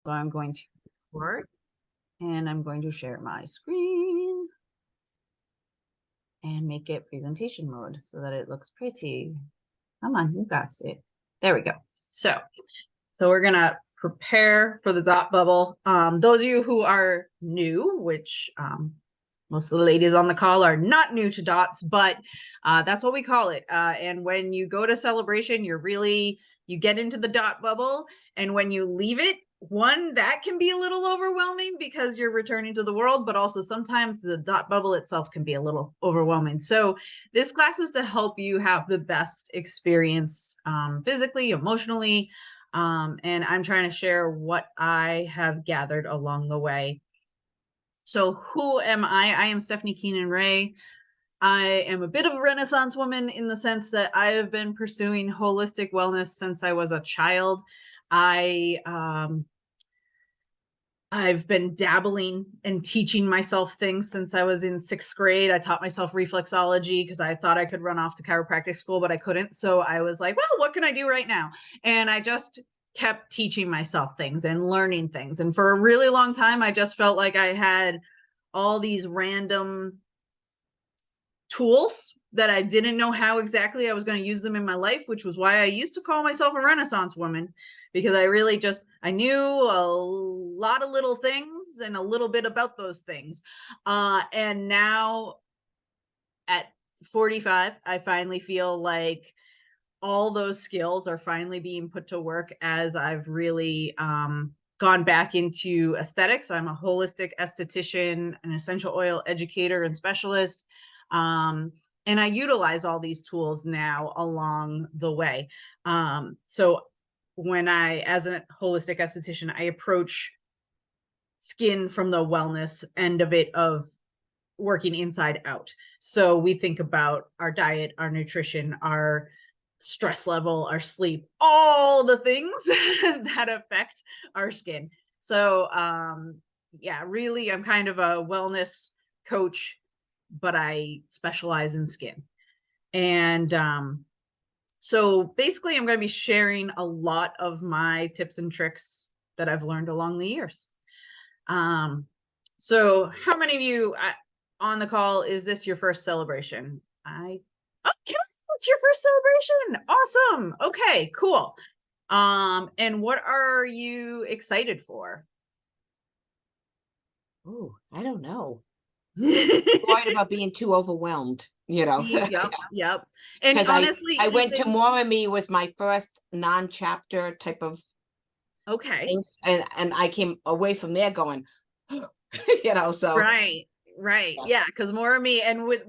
So I'm going to record and I'm going to share my screen and make it presentation mode so that it looks pretty. Come on, you got it. There we go. So we're gonna prepare for the dot bubble. Those of you who are new, which most of the ladies on the call are not new to dots, but that's what we call it. And when you go to celebration, you get into the dot bubble, and when you leave it, that can be a little overwhelming because you're returning to the world, but also sometimes the dot bubble itself can be a little overwhelming. So this class is to help you have the best experience physically, emotionally, and I'm trying to share what I have gathered along the way. So who am I? I am Stephanie Keenan Ray. I am a bit of a Renaissance woman in the sense that I have been pursuing holistic wellness since I was a child. I've been dabbling and teaching myself things since I was in 6th grade. I taught myself reflexology because I thought I could run off to chiropractic school, but I couldn't. So I was like, well, what can I do right now? And I just kept teaching myself things and learning things. And for a really long time, I just felt like I had all these random tools that I didn't know how exactly I was going to use them in my life, which was why I used to call myself a Renaissance woman, because I knew a lot of little things and a little bit about those things. And now at 45, I finally feel like all those skills are finally being put to work as I've really gone back into aesthetics. I'm a holistic esthetician, an essential oil educator and specialist. And I utilize all these tools now along the way. So as a holistic esthetician, I approach skin from the wellness end of it, of working inside out. So we think about our diet, our nutrition, our stress level, our sleep, all the things that affect our skin. So really, I'm kind of a wellness coach, but I specialize in skin. And so basically, I'm going to be sharing a lot of my tips and tricks that I've learned along the years. So how many of you on the call, is this your first celebration? Okay, it's your first celebration. Awesome. Okay, cool. And what are you excited for? Oh, I don't know. Worried about being too overwhelmed, Yep. And Because honestly, I went to More Me was my first non-chapter type of things, and I came away from there going, so right. Yeah, because More of Me, and with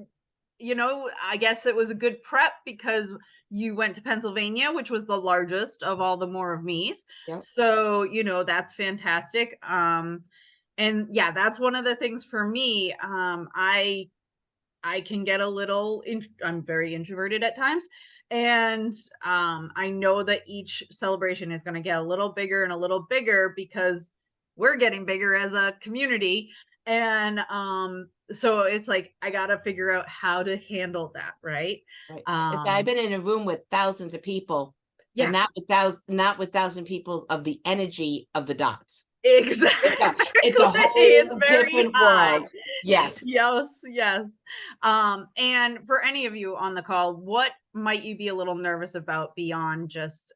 I guess it was a good prep because you went to Pennsylvania, which was the largest of all the More of Me's. Yep. So, that's fantastic. And yeah, that's one of the things for me. I can get I'm very introverted at times. And I know that each celebration is going to get a little bigger and a little bigger because we're getting bigger as a community. And so it's like, I got to figure out how to handle that. Right. Right. I've been in a room with thousands of people, Yeah. but not with thousand people of the energy of the dots. Exactly. It's a whole different world. Yes. Yes. And for any of you on the call, what might you be a little nervous about beyond just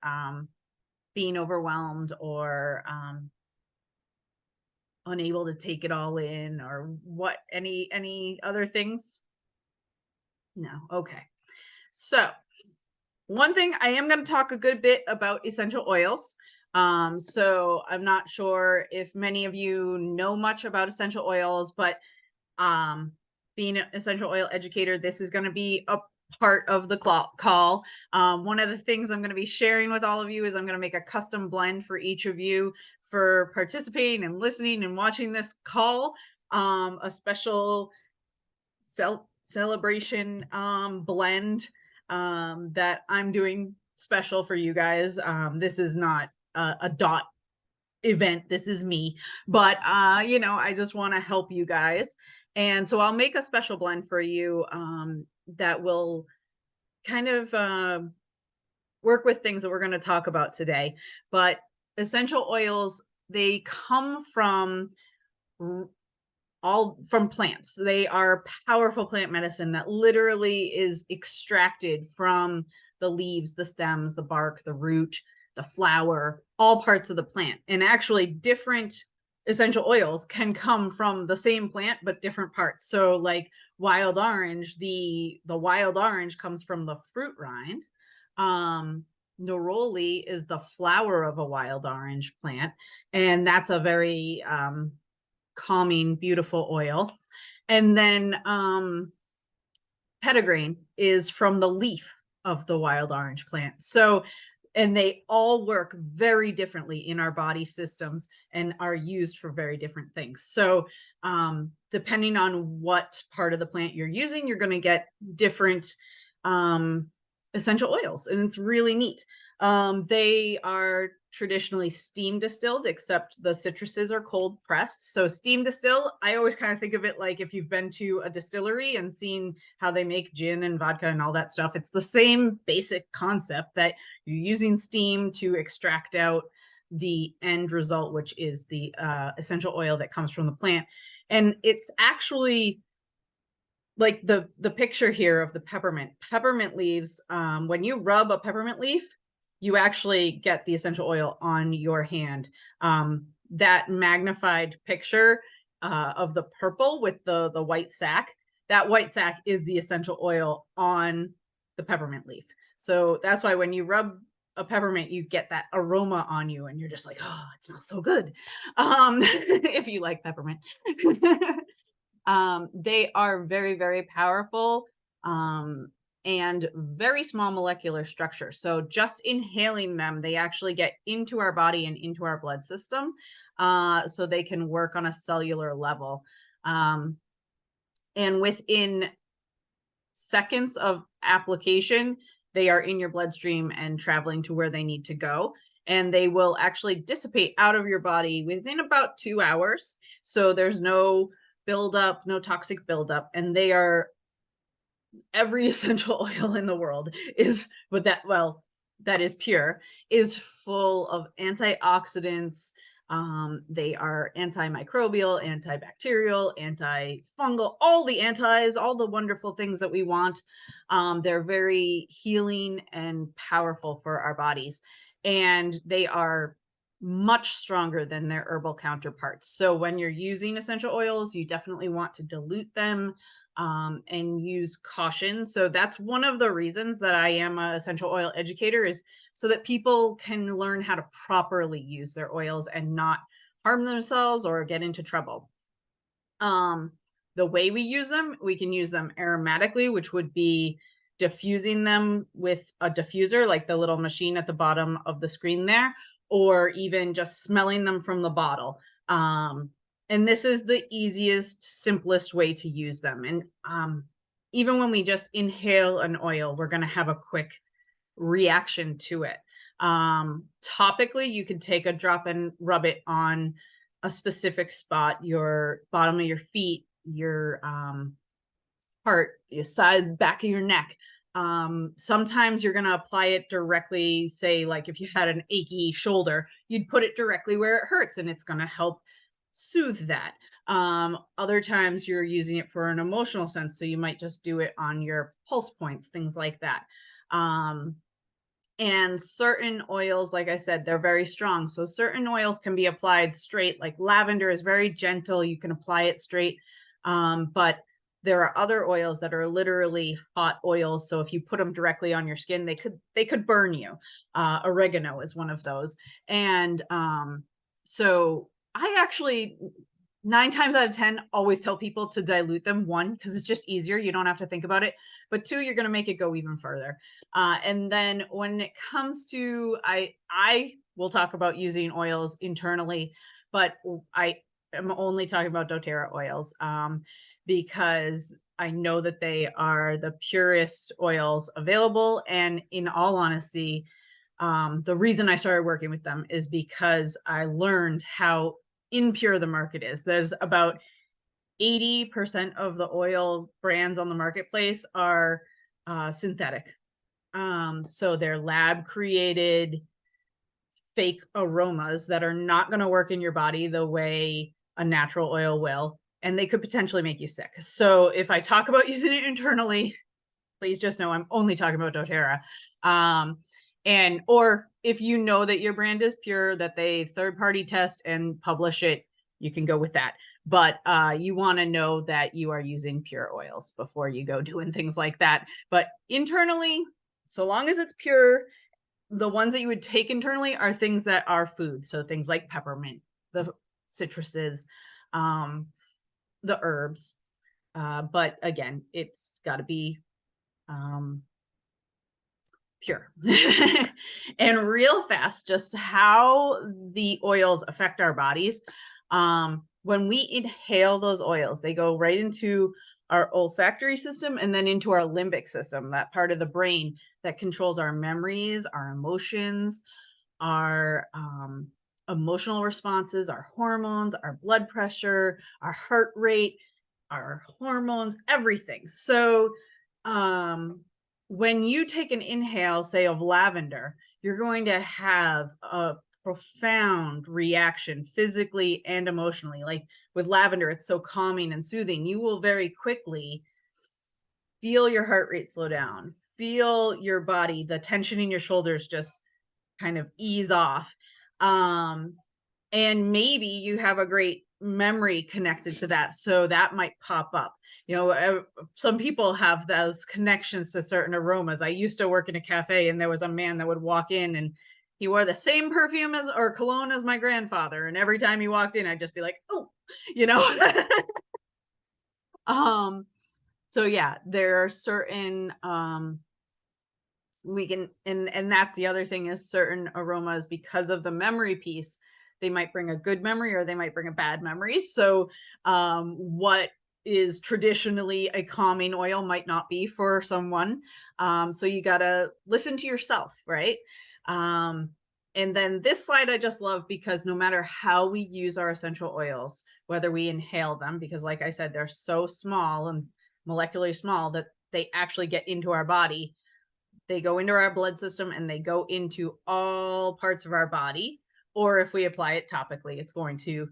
being overwhelmed or unable to take it all in, or what? Any other things? No. Okay. So one thing, I am going to talk a good bit about essential oils. So I'm not sure if many of you know much about essential oils, but being an essential oil educator, this is going to be a part of the call. One of the things I'm going to be sharing with all of you is I'm going to make a custom blend for each of you for participating and listening and watching this call. A special celebration blend that I'm doing special for you guys. This is not a dot event. This is me, but I just want to help you guys. And so I'll make a special blend for you that will kind of work with things that we're going to talk about today. But essential oils, they come from all from plants. They are powerful plant medicine that literally is extracted from the leaves, the stems, the bark, the root, the flower, all parts of the plant. And actually different essential oils can come from the same plant but different parts. So like wild orange, the wild orange comes from the fruit rind. Neroli is the flower of a wild orange plant, and that's a very calming, beautiful oil. And then petitgrain is from the leaf of the wild orange plant. So, and they all work very differently in our body systems and are used for very different things. So, depending on what part of the plant you're using, you're going to get different essential oils, and it's really neat. They are traditionally steam distilled, except the citruses are cold pressed. So steam distill, I always kind of think of it like if you've been to a distillery and seen how they make gin and vodka and all that stuff. It's the same basic concept that you're using steam to extract out the end result, which is the essential oil that comes from the plant. And it's actually like the picture here of the peppermint leaves. When you rub a peppermint leaf, you actually get the essential oil on your hand. That magnified picture of the purple with the white sac, that white sac is the essential oil on the peppermint leaf. So that's why when you rub a peppermint, you get that aroma on you and you're just like, oh, it smells so good. If you like peppermint. They are very, very powerful. And very small molecular structure. So just inhaling them, they actually get into our body and into our blood system. So they can work on a cellular level. And within seconds of application, they are in your bloodstream and traveling to where they need to go. And they will actually dissipate out of your body within about 2 hours. So there's no buildup, no toxic buildup. And they are every essential oil in the world is with that, well, that is pure, is full of antioxidants. They are antimicrobial, antibacterial, antifungal, all the antis, all the wonderful things that we want. They're very healing and powerful for our bodies. And they are much stronger than their herbal counterparts. So when you're using essential oils, you definitely want to dilute them and use caution. So that's one of the reasons that I am an essential oil educator, is so that people can learn how to properly use their oils and not harm themselves or get into trouble. The way we use them, we can use them aromatically, which would be diffusing them with a diffuser, like the little machine at the bottom of the screen there, or even just smelling them from the bottle. And this is the easiest, simplest way to use them. And even when we just inhale an oil, we're going to have a quick reaction to it. Topically, you can take a drop and rub it on a specific spot, your bottom of your feet, your heart, your sides, back of your neck. Sometimes you're going to apply it directly, say like if you had an achy shoulder, you'd put it directly where it hurts and it's going to help soothe that. Other times you're using it for an emotional sense, so you might just do it on your pulse points, things like that. And certain oils, like I said, they're very strong. So certain oils can be applied straight, like lavender is very gentle. You can apply it straight. But there are other oils that are literally hot oils. So if you put them directly on your skin, they could burn you. Oregano is one of those. And so I actually 9 times out of 10 always tell people to dilute them. 1, because it's just easier. You don't have to think about it. But 2, you're going to make it go even further. And then when it comes to, I will talk about using oils internally, but I am only talking about doTERRA oils because I know that they are the purest oils available. And in all honesty, the reason I started working with them is because I learned how impure the market is. There's about 80% of the oil brands on the marketplace are synthetic. So they're lab created, fake aromas that are not going to work in your body the way a natural oil will, and they could potentially make you sick. So if I talk about using it internally, please just know I'm only talking about doTERRA. And or if you know that your brand is pure, that they third party test and publish it, you can go with that. But you want to know that you are using pure oils before you go doing things like that. But internally, so long as it's pure, the ones that you would take internally are things that are food. So things like peppermint, the citruses, the herbs. But again, it's got to be pure. And real fast, just how the oils affect our bodies. When we inhale those oils, they go right into our olfactory system and then into our limbic system, that part of the brain that controls our memories, our emotions, our emotional responses, our hormones, our blood pressure, our heart rate, our hormones, everything. So when you take an inhale, say, of lavender, you're going to have a profound reaction physically and emotionally. Like with lavender, it's so calming and soothing. You will very quickly feel your heart rate slow down, feel your body, the tension in your shoulders just kind of ease off. And maybe you have a great memory connected to that. So that might pop up. You know, some people have those connections to certain aromas. I used to work in a cafe and there was a man that would walk in and he wore the same perfume as or cologne as my grandfather. And every time he walked in, I'd just be like, oh, you know. So yeah, there are certain we can and that's the other thing is certain aromas, because of the memory piece, they might bring a good memory or they might bring a bad memory. So what is traditionally a calming oil might not be for someone. So you got to listen to yourself, right? And then this slide I just love, because no matter how we use our essential oils, whether we inhale them, because like I said, they're so small and molecularly small that they actually get into our body, they go into our blood system and they go into all parts of our body. Or if we apply it topically, it's going to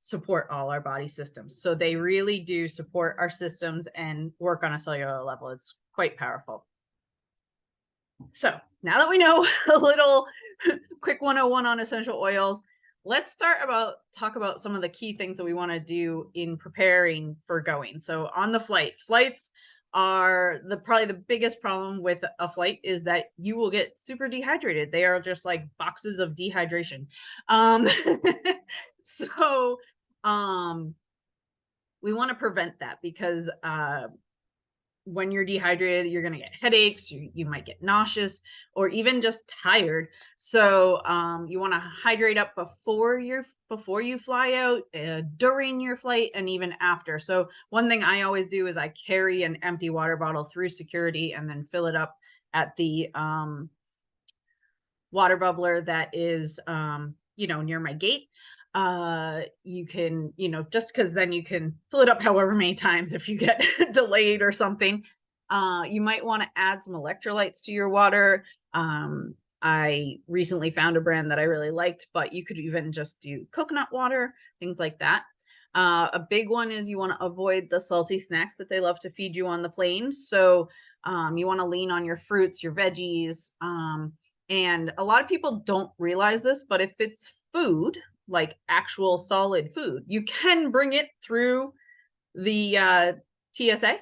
support all our body systems. So they really do support our systems and work on a cellular level. It's quite powerful. So now that we know a little quick 101 on essential oils, let's talk about some of the key things that we want to do in preparing for going. So on the flights are probably the biggest problem with a flight is that you will get super dehydrated. They are just like boxes of dehydration. So we want to prevent that, because when you're dehydrated, you're going to get headaches, you might get nauseous, or even just tired. So you want to hydrate up before you fly out, during your flight, and even after. So one thing I always do is I carry an empty water bottle through security and then fill it up at the water bubbler that is near my gate. You can, just because then you can fill it up however many times if you get delayed or something. You might want to add some electrolytes to your water. I recently found a brand that I really liked, but you could even just do coconut water, things like that. A big one is you want to avoid the salty snacks that they love to feed you on the plane. So you want to lean on your fruits, your veggies. And a lot of people don't realize this, but if it's food, like actual solid food, you can bring it through the TSA.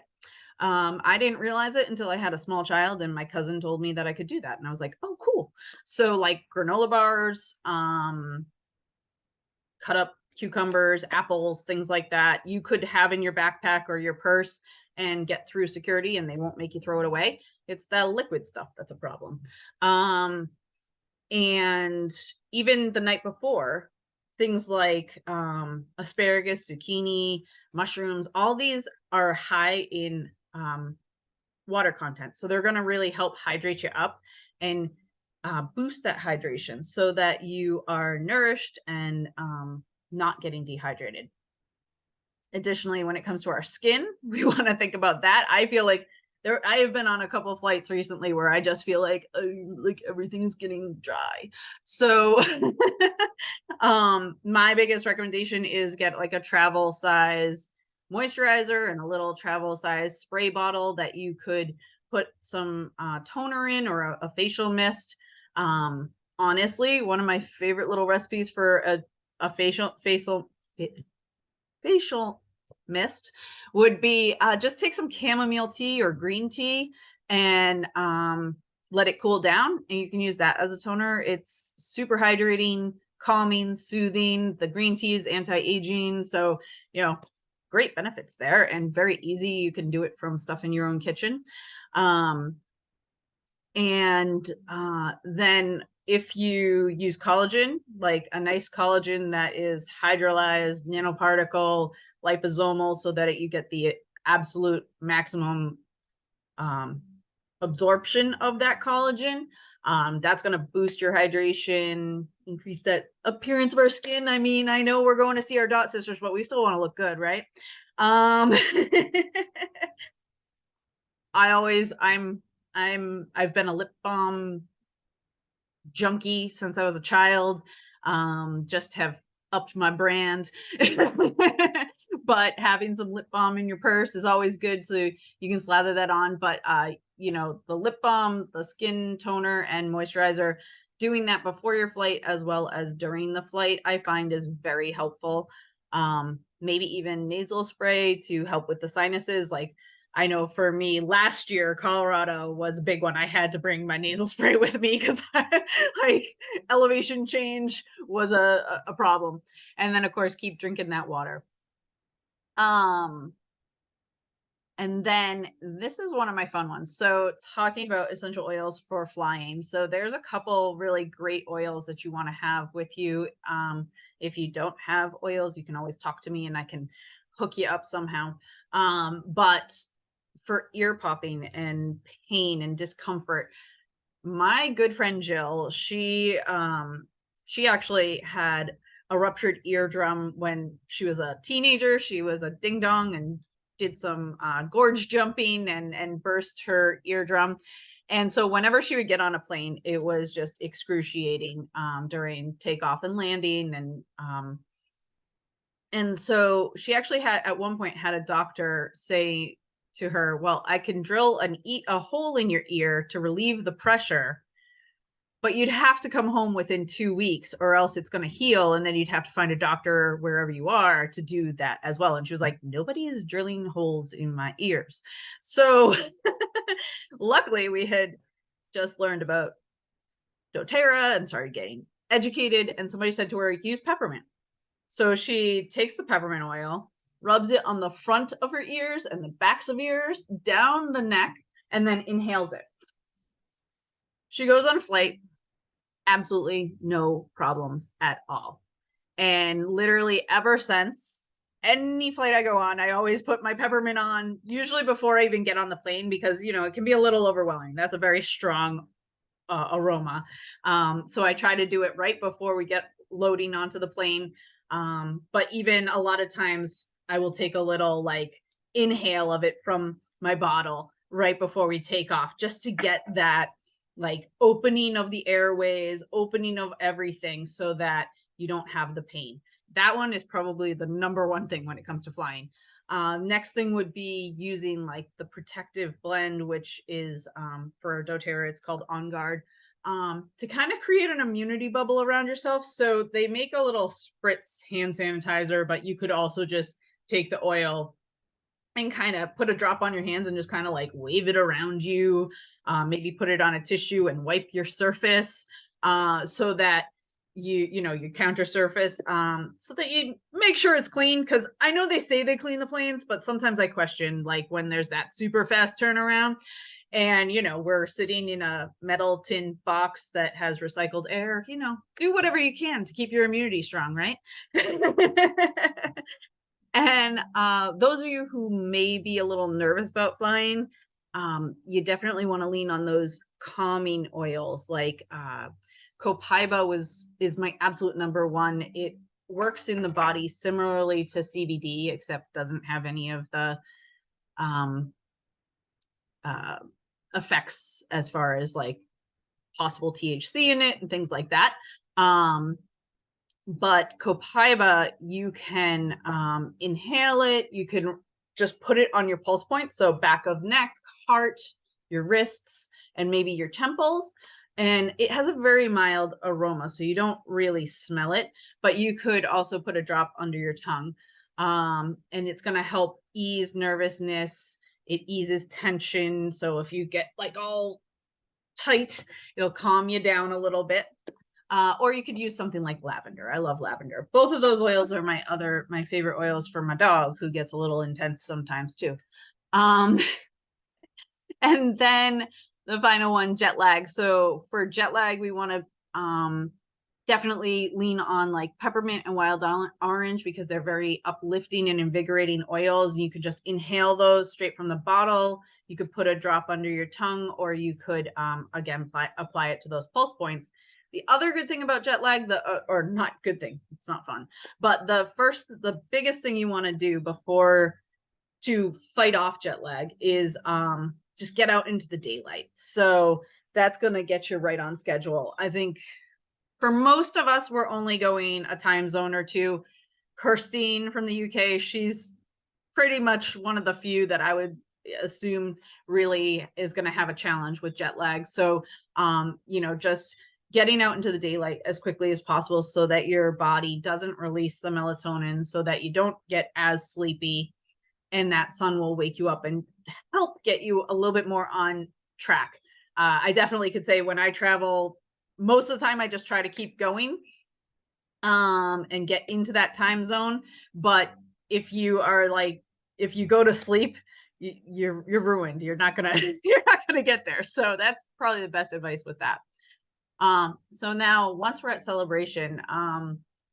I didn't realize it until I had a small child, and my cousin told me that I could do that. And I was like, oh, cool. So like granola bars, cut up cucumbers, apples, things like that, you could have in your backpack or your purse and get through security, and they won't make you throw it away. It's the liquid stuff that's a problem. And even the night before, things like asparagus, zucchini, mushrooms, all these are high in water content. So they're going to really help hydrate you up and boost that hydration so that you are nourished and not getting dehydrated. Additionally, when it comes to our skin, we want to think about that. I feel like I have been on a couple of flights recently where I just feel like everything is getting dry. So my biggest recommendation is get like a travel size moisturizer and a little travel size spray bottle that you could put some toner in, or a facial mist. Honestly, one of my favorite little recipes for a facial mist would be just take some chamomile tea or green tea and let it cool down, and you can use that as a toner. It's super hydrating, calming, soothing. The green tea is anti-aging, so great benefits there, and very easy. You can do it from stuff in your own kitchen. And then if you use collagen, like a nice collagen that is hydrolyzed, nanoparticle, liposomal, so that you get the absolute maximum absorption of that collagen, that's going to boost your hydration, increase that appearance of our skin. I mean, I know we're going to see our dot sisters, but we still want to look good, right? I've been a lip balm junkie since I was a child. Just have upped my brand. But having some lip balm in your purse is always good, so you can slather that on. But the lip balm, the skin toner and moisturizer, doing that before your flight as well as during the flight, I find is very helpful. Maybe even nasal spray to help with the sinuses. Like, I know for me last year, Colorado was a big one. I had to bring my nasal spray with me because like elevation change was a problem. And then of course, keep drinking that water. And then this is one of my fun ones. So talking about essential oils for flying. So there's a couple really great oils that you want to have with you. If you don't have oils, you can always talk to me and I can hook you up somehow. But for ear popping and pain and discomfort, my good friend Jill, she actually had a ruptured eardrum when she was a teenager. She was a ding dong and did some gorge jumping and burst her eardrum. And so whenever she would get on a plane, it was just excruciating during takeoff and landing. And so she actually had at one point had a doctor say to her, well, I can drill a hole in your ear to relieve the pressure, but you'd have to come home within 2 weeks or else it's going to heal. And then you'd have to find a doctor wherever you are to do that as well. And she was like, nobody is drilling holes in my ears. So luckily we had just learned about doTERRA and started getting educated. And somebody said to her, use peppermint. So she takes the peppermint oil, rubs it on the front of her ears and the backs of ears, down the neck, and then inhales it. She goes on a flight, absolutely no problems at all. And literally ever since, any flight I go on, I always put my peppermint on, usually before I even get on the plane, because, it can be a little overwhelming. That's a very strong aroma. So I try to do it right before we get loading onto the plane. But even a lot of times I will take a little like inhale of it from my bottle right before we take off, just to get that like opening of the airways, opening of everything, so that you don't have the pain. That one is probably the number one thing when it comes to flying. Next thing would be using like the protective blend, which is for doTERRA, it's called On Guard, to kind of create an immunity bubble around yourself. So they make a little spritz hand sanitizer, but you could also just take the oil and kind of put a drop on your hands and just kind of like wave it around you. Maybe put it on a tissue and wipe your surface so that your counter surface, so that you make sure it's clean. Because I know they say they clean the planes, but sometimes I question, like when there's that super fast turnaround and we're sitting in a metal tin box that has recycled air, do whatever you can to keep your immunity strong, right? And those of you who may be a little nervous about flying, you definitely want to lean on those calming oils. Like copaiba is my absolute number one. It works in the body similarly to CBD, except doesn't have any of the effects as far as like possible THC in it and things like that. But copaiba, you can inhale it. You can just put it on your pulse points. So back of neck, heart, your wrists, and maybe your temples. And it has a very mild aroma, so you don't really smell it, but you could also put a drop under your tongue. And it's going to help ease nervousness. It eases tension. So if you get like all tight, it'll calm you down a little bit. Or you could use something like lavender. I love lavender. Both of those oils are my favorite oils for my dog, who gets a little intense sometimes too. And then the final one, jet lag. So for jet lag, we want to definitely lean on like peppermint and wild orange, because they're very uplifting and invigorating oils. You could just inhale those straight from the bottle. You could put a drop under your tongue, or you could, again, apply it to those pulse points. The other good thing about jet lag, or not good thing, it's not fun, but the biggest thing you want to do before to fight off jet lag is just get out into the daylight. So that's going to get you right on schedule. I think for most of us, we're only going a time zone or two. Kirstine from the UK, she's pretty much one of the few that I would assume really is going to have a challenge with jet lag. So, just getting out into the daylight as quickly as possible so that your body doesn't release the melatonin, so that you don't get as sleepy, and that sun will wake you up and help get you a little bit more on track. I definitely could say when I travel, most of the time I just try to keep going and get into that time zone. But if you go to sleep, you're ruined. You're not gonna you're not gonna get there. So that's probably the best advice with that. So now once we're at celebration,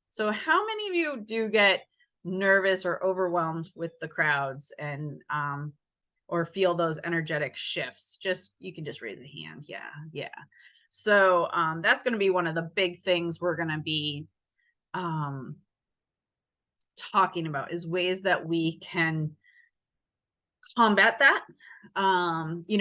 so how many of you do get nervous or overwhelmed with the crowds and or feel those energetic shifts? You can just raise a hand. Yeah. So that's going to be one of the big things we're going to be talking about, is ways that we can combat that.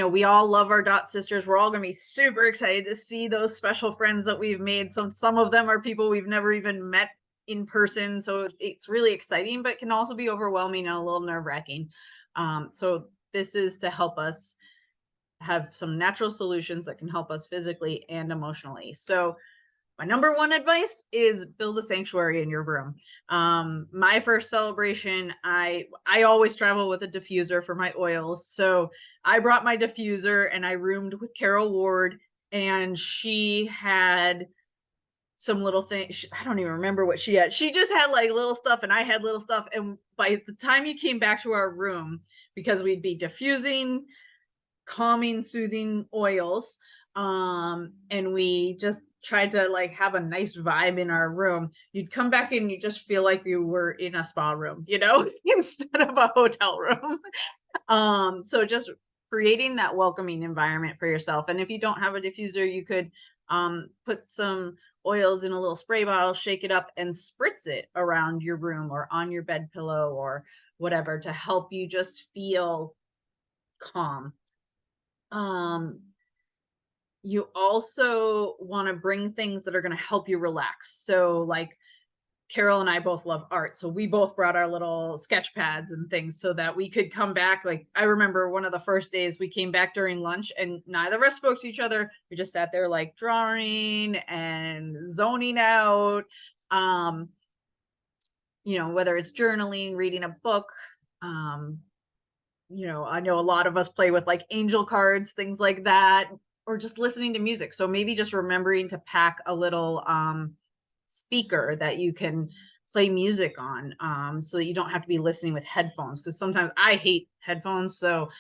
We all love our dot sisters. We're all going to be super excited to see those special friends that we've made. Some of them are people we've never even met in person, so it's really exciting, but can also be overwhelming and a little nerve-wracking. So this is to help us have some natural solutions that can help us physically and emotionally. So my number one advice is build a sanctuary in your room. My first celebration, I always travel with a diffuser for my oils. So I brought my diffuser and I roomed with Carol Ward, and she had some little things. I don't even remember what she had. She just had like little stuff and I had little stuff. And by the time you came back to our room, because we'd be diffusing, calming, soothing oils, and we just tried to like have a nice vibe in our room, you'd come back and you just feel like you were in a spa room, instead of a hotel room. So just creating that welcoming environment for yourself. And if you don't have a diffuser, you could put some oils in a little spray bottle, shake it up, and spritz it around your room or on your bed pillow or whatever, to help you just feel calm. You also want to bring things that are going to help you relax. So like Carol and I both love art, so we both brought our little sketch pads and things so that we could come back. Like I remember one of the first days we came back during lunch and neither of us spoke to each other. We just sat there like drawing and zoning out. Whether it's journaling, reading a book, I know a lot of us play with like angel cards, things like that, or just listening to music. So maybe just remembering to pack a little speaker that you can play music on, so that you don't have to be listening with headphones, because sometimes I hate headphones. So,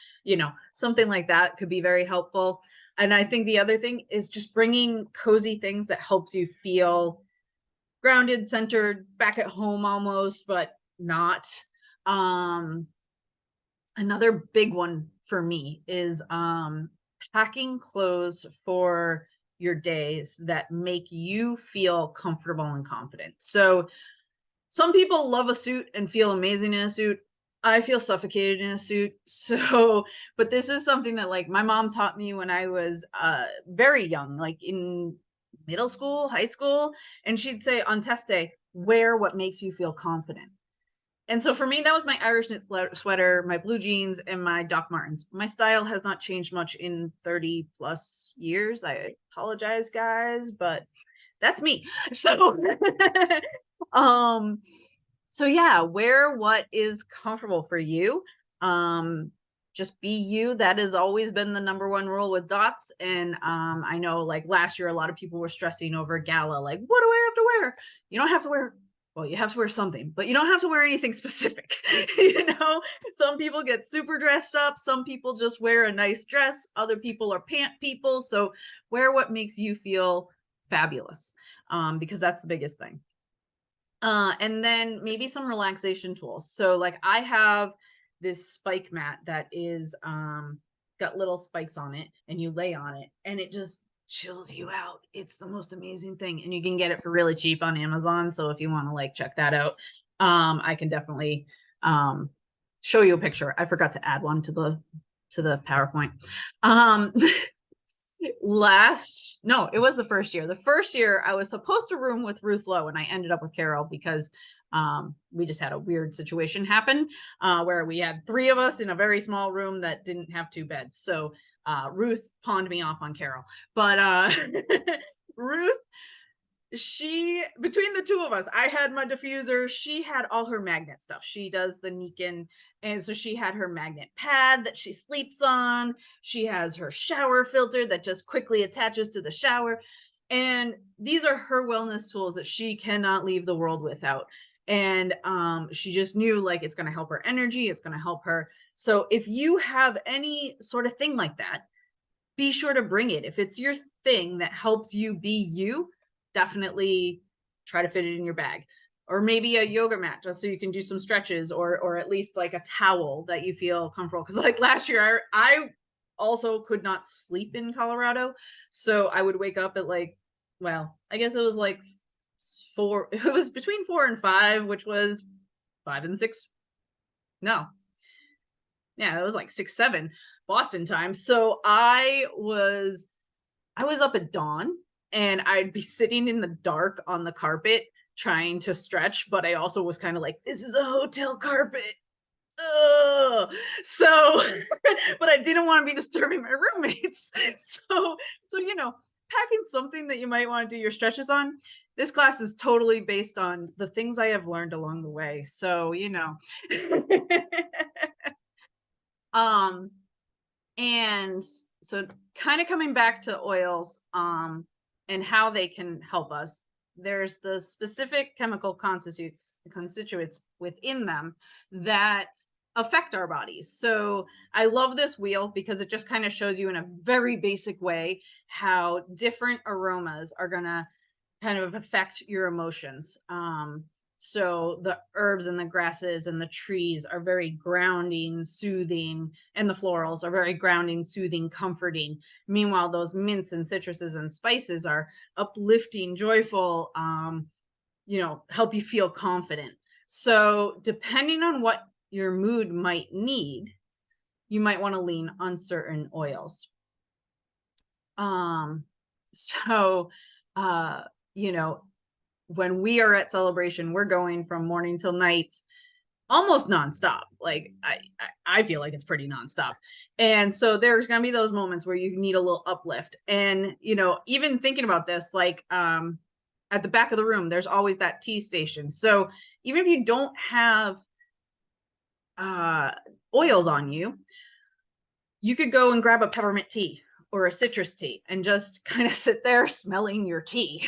something like that could be very helpful. And I think the other thing is just bringing cozy things that helps you feel grounded, centered, back at home almost, but not. Another big one for me is packing clothes for your days that make you feel comfortable and confident. So some people love a suit and feel amazing in a suit. I feel suffocated in a suit. So, but this is something that like my mom taught me when I was very young, like in middle school, high school, and she'd say on test day, wear what makes you feel confident. And so for me, that was my Irish knit sweater, my blue jeans, and my Doc Martens. My style has not changed much in 30 plus years. I apologize, guys, but that's me. So, um, so yeah, wear what is comfortable for you. Um, just be you. That has always been the number one rule with dots. And I know like last year, a lot of people were stressing over gala, like, what do I have to wear? You don't have to wear, well, you have to wear something, but you don't have to wear anything specific. You know, some people get super dressed up. Some people just wear a nice dress. Other people are pant people. So wear what makes you feel fabulous, because that's the biggest thing. And then maybe some relaxation tools. So like I have this spike mat that is got little spikes on it and you lay on it and it just chills you out. It's the most amazing thing. And you can get it for really cheap on Amazon. So if you want to like check that out, I can definitely show you a picture. I forgot to add one to the PowerPoint. No, it was the first year. The first year I was supposed to room with Ruth Lowe and I ended up with Carol because we just had a weird situation happen where we had three of us in a very small room that didn't have two beds. So Ruth pawned me off on Carol. But Ruth, she, between the two of us, I had my diffuser, she had all her magnet stuff. She does the Nikin, and so she had her magnet pad that she sleeps on. She has her shower filter that just quickly attaches to the shower. And these are her wellness tools that she cannot leave the world without. And she just knew like it's going to help her energy, it's going to help her. So if you have any sort of thing like that, be sure to bring it. If it's your thing that helps you be you, definitely try to fit it in your bag. Or maybe a yoga mat just so you can do some stretches, or at least like a towel that you feel comfortable. Because like last year, I also could not sleep in Colorado. So I would wake up at like, well, I guess it was like four, it was between 4 and 5, which was 5 and 6. No. Yeah, it was like 6, 7 Boston time. So I was up at dawn and I'd be sitting in the dark on the carpet trying to stretch, but I also was kind of like, this is a hotel carpet. Ugh. So, but I didn't want to be disturbing my roommates. So, packing something that you might want to do your stretches on. This class is totally based on the things I have learned along the way. So, um, and so kind of coming back to oils and how they can help us, there's the specific chemical constituents within them that affect our bodies. So I love this wheel because it just kind of shows you in a very basic way how different aromas are going to kind of affect your emotions. So the herbs and the grasses and the trees are very grounding, soothing, and the florals are very grounding, soothing, comforting. Meanwhile, those mints and citruses and spices are uplifting, joyful, help you feel confident. So depending on what your mood might need, you might want to lean on certain oils. So, you know, when we are at celebration, we're going from morning till night, almost nonstop. Like I feel like it's pretty nonstop. And so there's going to be those moments where you need a little uplift. And, even thinking about this, like, at the back of the room, there's always that tea station. So even if you don't have, oils on you, you could go and grab a peppermint tea or a citrus tea and just kind of sit there smelling your tea.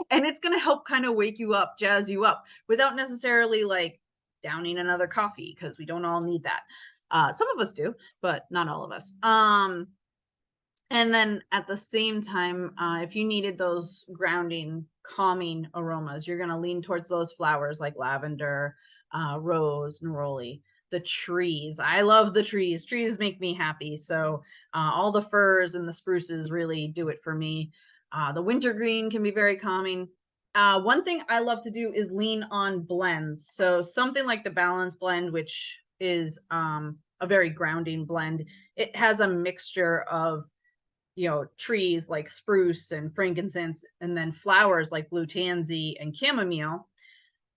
And it's going to help kind of wake you up, jazz you up without necessarily like downing another coffee, because we don't all need that. Some of us do, but not all of us. And then at the same time, if you needed those grounding, calming aromas, you're going to lean towards those flowers like lavender, rose, neroli, the trees. I love the trees. Trees make me happy. So all the firs and the spruces really do it for me. The wintergreen can be very calming. One thing I love to do is lean on blends. So something like the Balance blend, which is a very grounding blend. It has a mixture of, trees like spruce and frankincense, and then flowers like blue tansy and chamomile.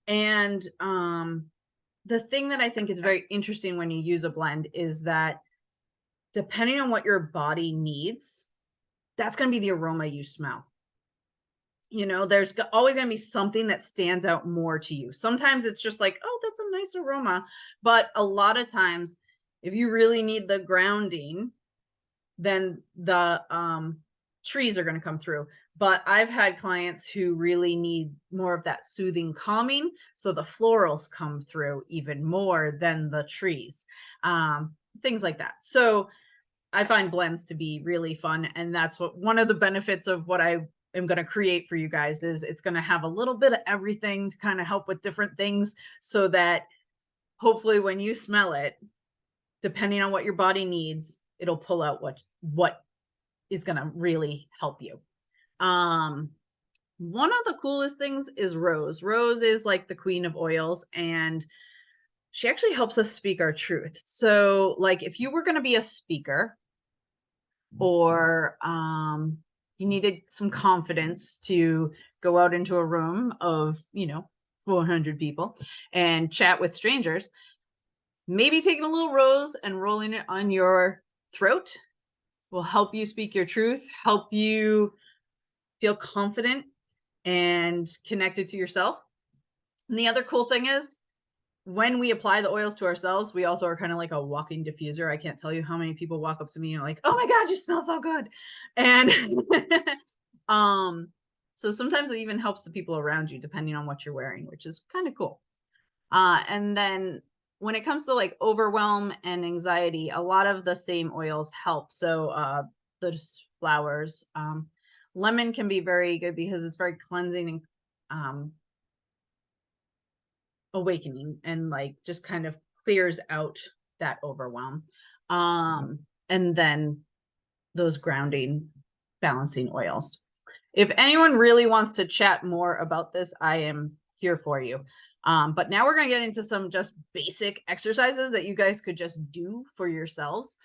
And the thing that I think is very interesting when you use a blend is that depending on what your body needs, that's going to be the aroma you smell. There's always going to be something that stands out more to you. Sometimes it's just like, oh, that's a nice aroma. But a lot of times, if you really need the grounding, then the trees are going to come through. But I've had clients who really need more of that soothing calming. So the florals come through even more than the trees, things like that. So I find blends to be really fun. And that's one of the benefits of what I am going to create for you guys is it's going to have a little bit of everything to kind of help with different things, so that hopefully when you smell it, depending on what your body needs, it'll pull out what is going to really help you. One of the coolest things is Rose. Rose is like the queen of oils, and she actually helps us speak our truth. So like if you were going to be a speaker, or you needed some confidence to go out into a room of 400 people and chat with strangers, maybe taking a little rose and rolling it on your throat will help you speak your truth, help you feel confident and connected to yourself. And the other cool thing is, when we apply the oils to ourselves, we also are kind of like a walking diffuser. I can't tell you how many people walk up to me and are like, oh my God, you smell so good. And so sometimes it even helps the people around you, depending on what you're wearing, which is kind of cool. And then when it comes to like overwhelm and anxiety, a lot of the same oils help. So those flowers, lemon can be very good because it's very cleansing and awakening, and like just kind of clears out that overwhelm. And then those grounding, balancing oils. If anyone really wants to chat more about this, I am here for you. But now we're going to get into some just basic exercises that you guys could just do for yourselves.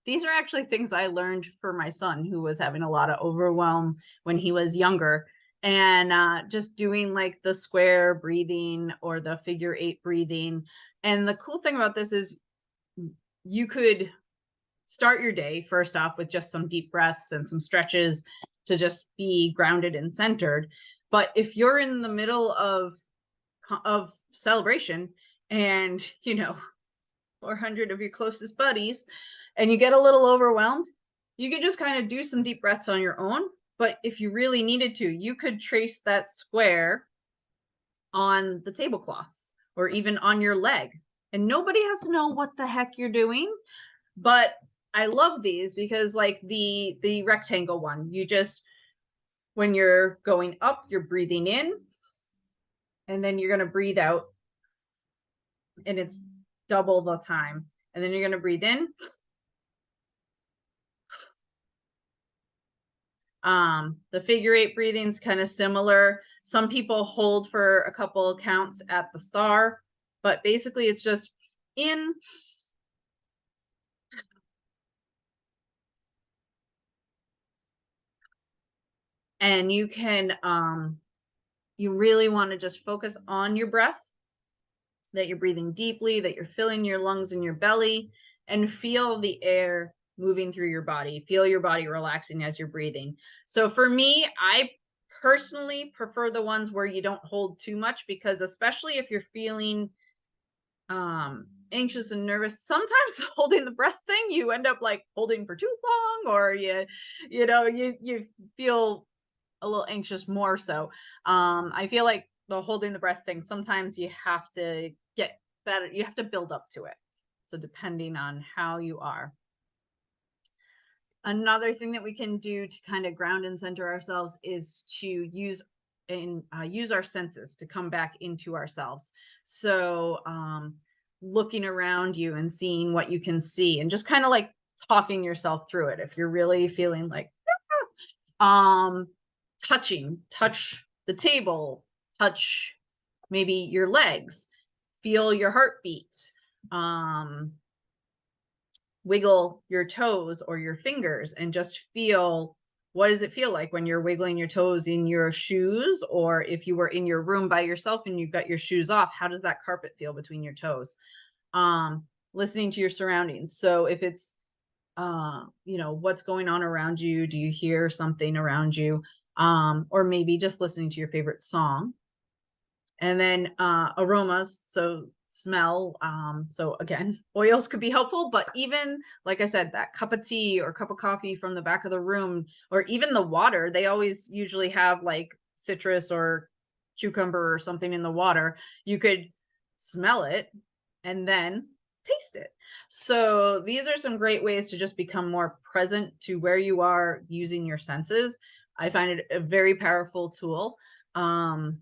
These are actually things I learned for my son, who was having a lot of overwhelm when he was younger. And just doing like the square breathing or the figure 8 breathing. And the cool thing about this is you could start your day first off with just some deep breaths and some stretches to just be grounded and centered. But if you're in the middle of celebration and 400 of your closest buddies and you get a little overwhelmed, you could just kind of do some deep breaths on your own. But if you really needed to, you could trace that square on the tablecloth or even on your leg, and nobody has to know what the heck you're doing. But I love these because like the rectangle one, you just, when you're going up, you're breathing in, and then you're going to breathe out, and it's double the time. And then you're going to breathe in. The figure 8 breathing is kind of similar. Some people hold for a couple of counts at the star, but basically it's just in, and you can you really want to just focus on your breath, that you're breathing deeply, that you're filling your lungs and your belly, and feel the air moving through your body. Feel your body relaxing as you're breathing. So for me, I personally prefer the ones where you don't hold too much, because especially if you're feeling anxious and nervous, sometimes holding the breath thing, you end up like holding for too long, or you feel a little anxious more. So I feel like the holding the breath thing, sometimes you have to get better, you have to build up to it. So depending on how you are. Another thing that we can do to kind of ground and center ourselves is to use our senses to come back into ourselves. So looking around you and seeing what you can see, and just kind of like talking yourself through it. If you're really feeling like touch the table, touch maybe your legs, feel your heartbeat, wiggle your toes or your fingers and just feel, what does it feel like when you're wiggling your toes in your shoes, or if you were in your room by yourself and you've got your shoes off, how does that carpet feel between your toes? Listening to your surroundings. So if it's what's going on around you, do you hear something around you? Or maybe just listening to your favorite song. And then aromas, so smell. So again, oils could be helpful, but even like I said, that cup of tea or cup of coffee from the back of the room, or even the water, they always usually have like citrus or cucumber or something in the water. You could smell it and then taste it. So these are some great ways to just become more present to where you are using your senses. I find it a very powerful tool. And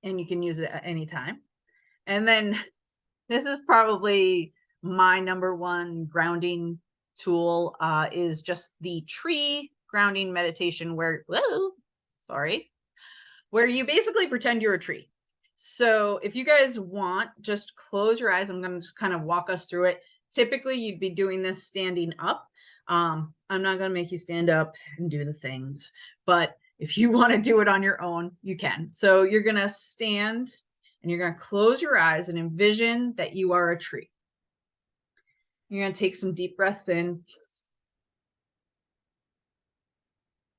you can use it at any time. And then this is probably my number one grounding tool, is just the tree grounding meditation where you basically pretend you're a tree. So if you guys want, just close your eyes. I'm going to just kind of walk us through it. Typically you'd be doing this standing up. I'm not going to make you stand up and do the things, but if you want to do it on your own, you can. So you're going to stand and you're going to close your eyes and envision that you are a tree. You're going to take some deep breaths in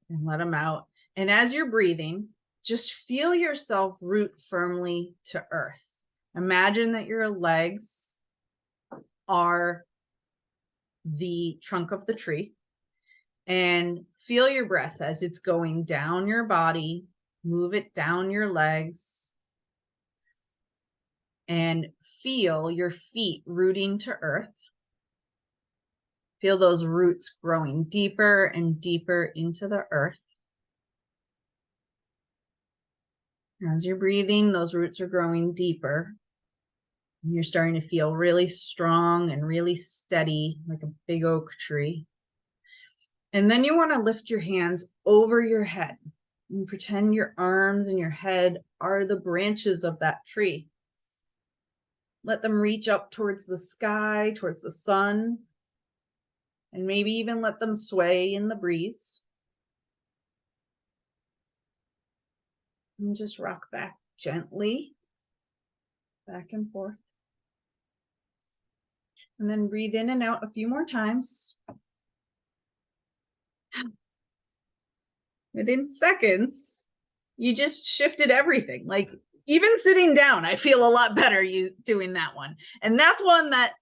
and let them out. And as you're breathing, just feel yourself root firmly to earth. Imagine that your legs are the trunk of the tree, and feel your breath as it's going down your body. Move it down your legs and feel your feet rooting to earth. Feel those roots growing deeper and deeper into the earth. As you're breathing, those roots are growing deeper. And you're starting to feel really strong and really steady, like a big oak tree. And then you want to lift your hands over your head and pretend your arms and your head are the branches of that tree. Let them reach up towards the sky, towards the sun, and maybe even let them sway in the breeze. And just rock back gently, back and forth. And then breathe in and out a few more times. Within seconds, you just shifted everything. Like even sitting down, I feel a lot better you doing that one. And that's one that,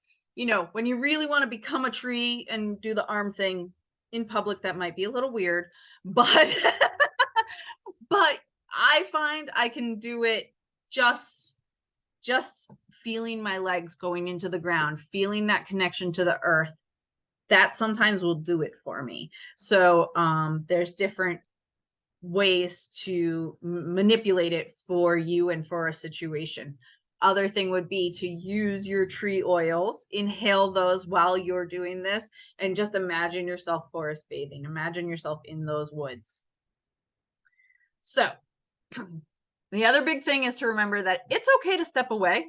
when you really want to become a tree and do the arm thing in public, that might be a little weird, but but I find I can do it just feeling my legs going into the ground, feeling that connection to the earth. That sometimes will do it for me. So there's different ways to manipulate it for you and for a situation. Other thing would be to use your tree oils, inhale those while you're doing this, and just imagine yourself forest bathing. Imagine yourself in those woods. So the other big thing is to remember that it's okay to step away.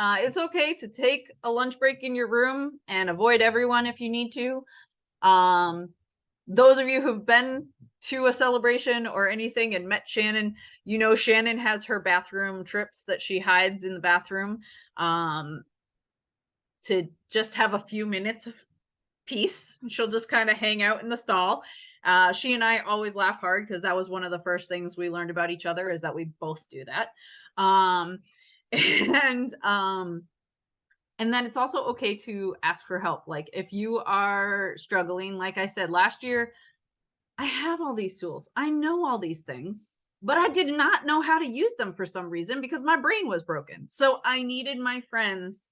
It's okay to take a lunch break in your room and avoid everyone if you need to. Those of you who've been to a celebration or anything and met Shannon, Shannon has her bathroom trips that she hides in the bathroom to just have a few minutes of peace. She'll just kind of hang out in the stall. She and I always laugh hard because that was one of the first things we learned about each other, is that we both do that. And then it's also okay to ask for help. Like if you are struggling, like I said, last year, I have all these tools. I know all these things, but I did not know how to use them for some reason because my brain was broken. So I needed my friends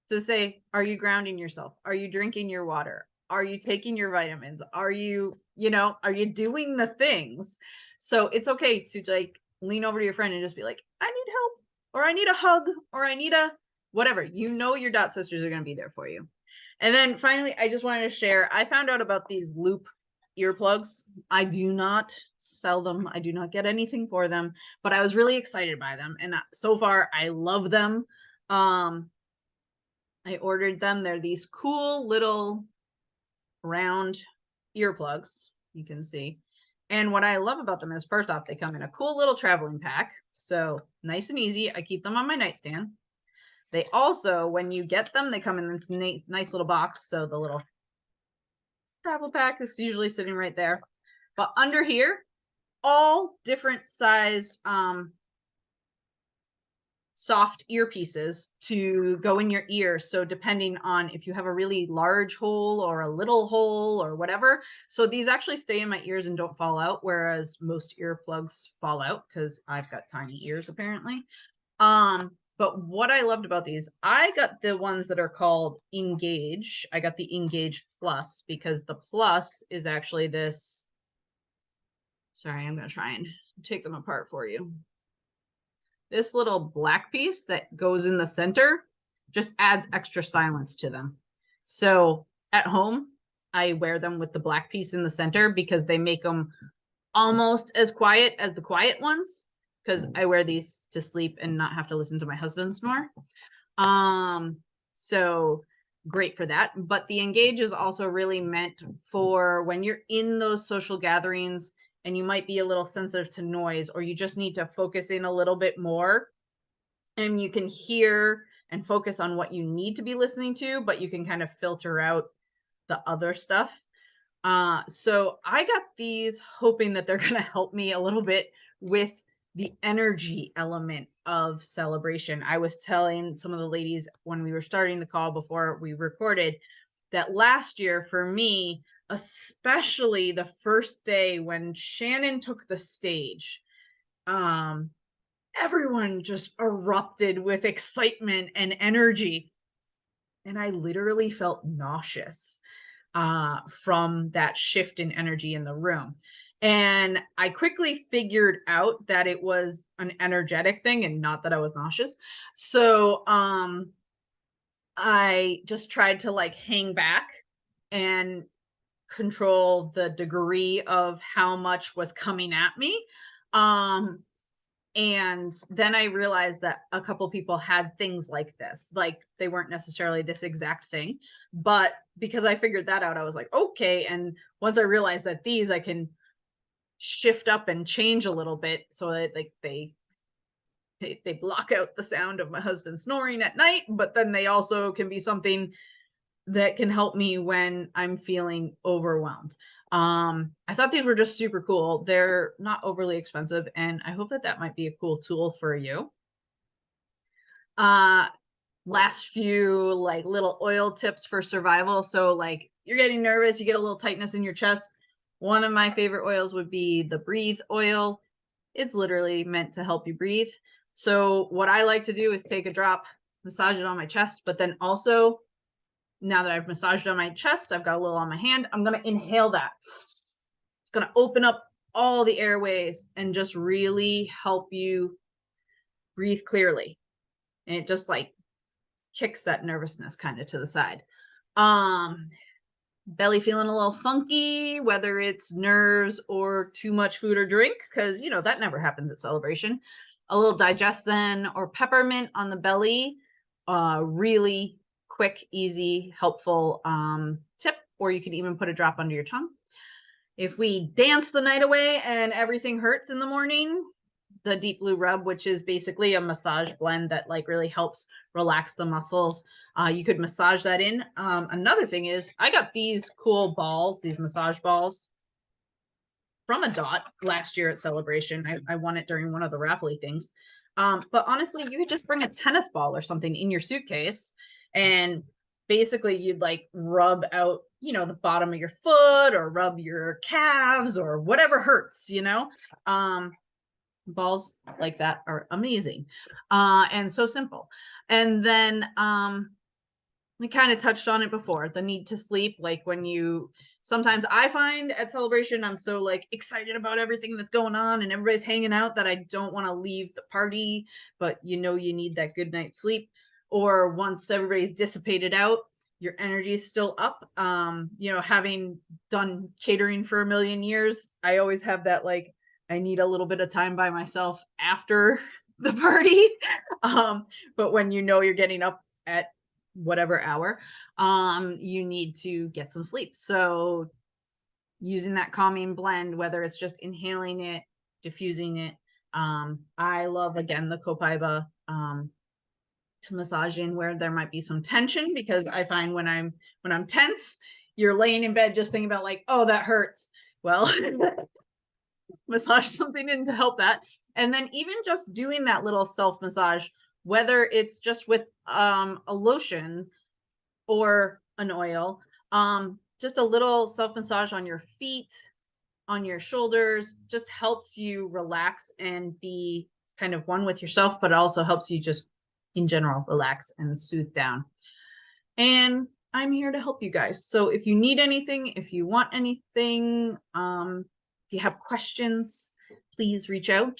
to say, are you grounding yourself? Are you drinking your water? Are you taking your vitamins? Are you doing the things? So it's okay to like lean over to your friend and just be like, I need help, or I need a hug, or I need a whatever. Your dot sisters are going to be there for you. And then finally, I just wanted to share, I found out about these loop earplugs. I do not sell them. I do not get anything for them, but I was really excited by them. And so far I love them. I ordered them. They're these cool little round earplugs, you can see. And what I love about them is, first off, they come in a cool little traveling pack. So nice and easy. I keep them on my nightstand. They also, when you get them, they come in this nice little box. So the little travel pack is usually sitting right there. But under here, all different sized soft earpieces to go in your ear. So depending on if you have a really large hole or a little hole or whatever. So these actually stay in my ears and don't fall out, whereas most earplugs fall out because I've got tiny ears apparently. But what I loved about these, I got the ones that are called Engage. I got the Engage Plus because the Plus is actually this. Sorry, I'm going to try and take them apart for you. This little black piece that goes in the center just adds extra silence to them. So at home, I wear them with the black piece in the center because they make them almost as quiet as the quiet ones, because I wear these to sleep and not have to listen to my husband snore. So great for that. But the Engage is also really meant for when you're in those social gatherings and you might be a little sensitive to noise, or you just need to focus in a little bit more and you can hear and focus on what you need to be listening to, but you can kind of filter out the other stuff. So I got these hoping that they're going to help me a little bit with the energy element of celebration. I was telling some of the ladies when we were starting the call before we recorded that last year for me, especially the first day when Shannon took the stage, everyone just erupted with excitement and energy. And I literally felt nauseous from that shift in energy in the room. And I quickly figured out that it was an energetic thing and not that I was nauseous. So I just tried to like hang back and control the degree of how much was coming at me. And then I realized that a couple people had things like this, like they weren't necessarily this exact thing, but because I figured that out, I was like, okay. And once I realized that these I can shift up and change a little bit so that like they block out the sound of my husband snoring at night, but then they also can be something that can help me when I'm feeling overwhelmed. I thought these were just super cool. They're not overly expensive, and I hope that that might be a cool tool for you. Last few like little oil tips for survival. So like you're getting nervous, you get a little tightness in your chest. One of my favorite oils would be the Breathe oil. It's literally meant to help you breathe. So what I like to do is take a drop, massage it on my chest, but then also now that I've massaged on my chest, I've got a little on my hand, I'm going to inhale that. It's going to open up all the airways and just really help you breathe clearly. And it just like kicks that nervousness kind of to the side. Belly feeling a little funky, whether it's nerves or too much food or drink, because you know that never happens at celebration. A little digestion or peppermint on the belly, really quick, easy, helpful tip, or you can even put a drop under your tongue. If we dance the night away and everything hurts in the morning, the Deep Blue Rub, which is basically a massage blend that like really helps relax the muscles. You could massage that in. Another thing is I got these cool balls, these massage balls from a Dot last year at Celebration. I won it during one of the raffle things. But honestly, you could just bring a tennis ball or something in your suitcase and basically you'd like rub out, you know, the bottom of your foot or rub your calves or whatever hurts, you know. Balls like that are amazing and so simple. And then we kind of touched on it before, the need to sleep. Like when you sometimes I find at Celebration I'm so like excited about everything that's going on and everybody's hanging out that I don't want to leave the party, but you know you need that good night's sleep. Or once everybody's dissipated out, your energy is still up. You know, having done catering for a million years, I always have that like I need a little bit of time by myself after the party. But when you know you're getting up at whatever hour, you need to get some sleep. So using that calming blend, whether it's just inhaling it, diffusing it. I love, again, the copaiba to massage in where there might be some tension, because I find when I'm tense, you're laying in bed just thinking about like, oh, that hurts. Well, massage something in to help that. And then even just doing that little self massage, whether it's just with a lotion or an oil, just a little self massage on your feet, on your shoulders, just helps you relax and be kind of one with yourself, but it also helps you just in general relax and soothe down. And I'm here to help you guys. So if you need anything, if you want anything, if you have questions, please reach out.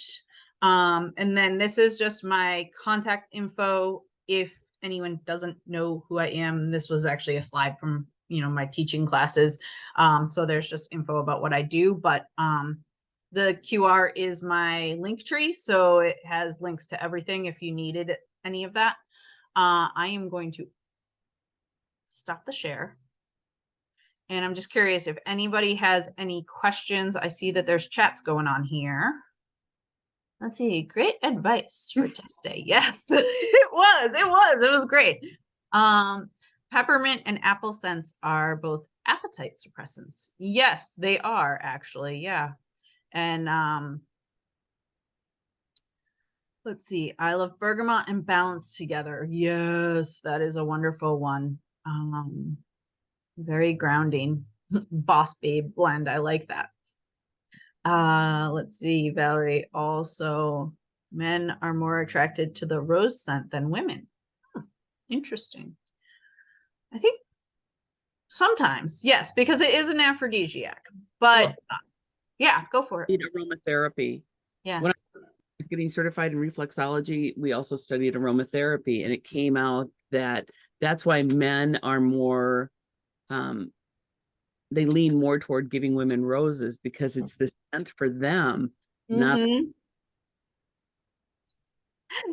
And then this is just my contact info. If anyone doesn't know who I am, this was actually a slide from, you know, my teaching classes. So there's just info about what I do, but the QR is my link tree. So it has links to everything if you needed any of that. I am going to stop the share. And I'm just curious if anybody has any questions. I see that there's chats going on here. Let's see. Great advice for test day. Yes, it was great. Peppermint and apple scents are both appetite suppressants. Yes, they are actually. Yeah. And let's see. I love bergamot and balance together. Yes, that is a wonderful one. Very grounding. Boss babe blend. I like that. Let's see, Valerie. Also, men are more attracted to the rose scent than women. Interesting. I think sometimes, yes, because it is an aphrodisiac. But yeah, go for it. Aromatherapy. Yeah. When I was getting certified in reflexology, we also studied aromatherapy, and it came out that that's why men are more they lean more toward giving women roses, because it's the scent for them, not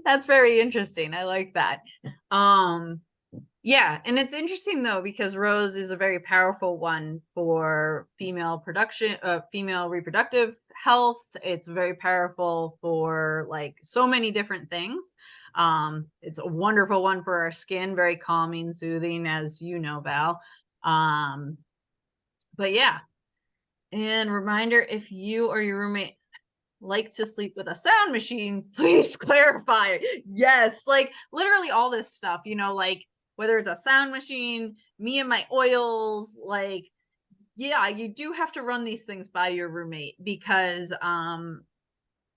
That's very interesting. I like that. Yeah, and it's interesting though, because rose is a very powerful one for female reproductive health. It's very powerful for like so many different things. It's a wonderful one for our skin, very calming, soothing, as you know, Val. But yeah, and reminder, if you or your roommate like to sleep with a sound machine, please clarify. Yes, like literally all this stuff, you know, like whether it's a sound machine, me and my oils, like, yeah, you do have to run these things by your roommate, because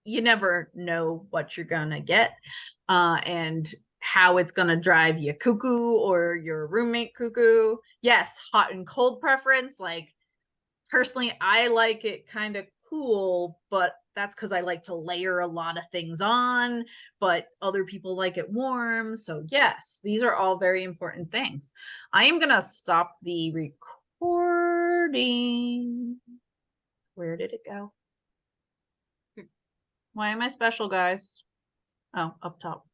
you never know what you're gonna get and how it's gonna drive you cuckoo or your roommate cuckoo. Yes, hot and cold preference. Like personally, I like it kind of cool, but that's because I like to layer a lot of things on, but other people like it warm. So yes, these are all very important things. I am going to stop the recording. Where did it go? Why am I special, guys? Oh, up top.